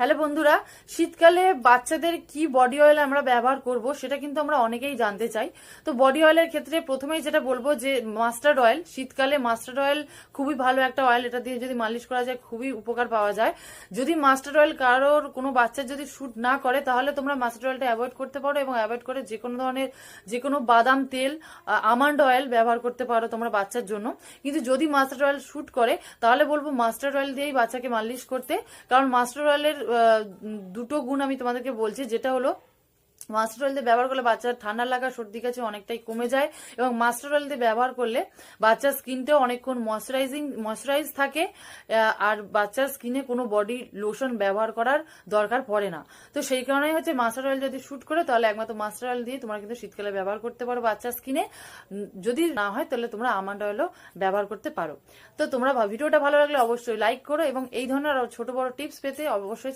Hello বন্ধুরা, শীতকালে বাচ্চাদের কি বডি অয়েল আমরা ব্যবহার করব সেটা কিন্তু আমরা অনেকেই জানতে চাই। তো বডি অয়েলের ক্ষেত্রে প্রথমেই যেটা বলবো যে মাস্টার্ড অয়েল, শীতকালে মাস্টার্ড অয়েল খুবই ভালো একটা অয়েল। এটা দিয়ে যদি মালিশ করা যায় খুবই উপকার পাওয়া যায়। যদি মাস্টার্ড অয়েল কারোর কোনো বাচ্চার যদি শুট না করে তাহলে তোমরা মাস্টার্ড অয়েলটা অ্যাভয়েড করতে পারো এবং অ্যাভয়েড করে যে কোনো ধরনের যে কোনো বাদাম তেল, আমন্ড অয়েল ব্যবহার করতে পারো তোমরা বাচ্চার জন্য। কিন্তু যদি মাস্টার্ড অয়েল শুট করে তাহলে বলবো মাস্টার্ড অয়েল দিয়েই বাচ্চাকে মালিশ করতে। কারণ মাস্টার্ড অয়েলের দুটো গুণ আমি তোমাদেরকে বলছি, যেটা হলো মাস্টার্ড অয়েল দিয়ে ব্যবহার করলে বাচ্চার ঠান্ডা লাগা সর্দি কাছে অনেকটাই কমে যায় এবং মাস্টার্ড অয়েল দিয়ে ব্যবহার করলে বাচ্চার স্কিনটাও অনেকক্ষণ ময়শ্চারাইজ থাকে আর বাচ্চার স্কিনে কোনো বডি লোশন ব্যবহার করার দরকার পড়ে না। তো সেই কারণেই হচ্ছে মাস্টার্ড অয়েল যদি শুট করে তাহলে একমাত্র মাস্টার্ড অয়েল দিয়ে তোমরা কিন্তু শীতকালে ব্যবহার করতে পারো বাচ্চার স্কিনে। যদি না হয় তাহলে তোমরা আমন্ড অয়েলও ব্যবহার করতে পারো। তো তোমরা ভিডিওটা ভালো লাগলে অবশ্যই লাইক করো এবং এই ধরনের ছোট বড় টিপস পেতে অবশ্যই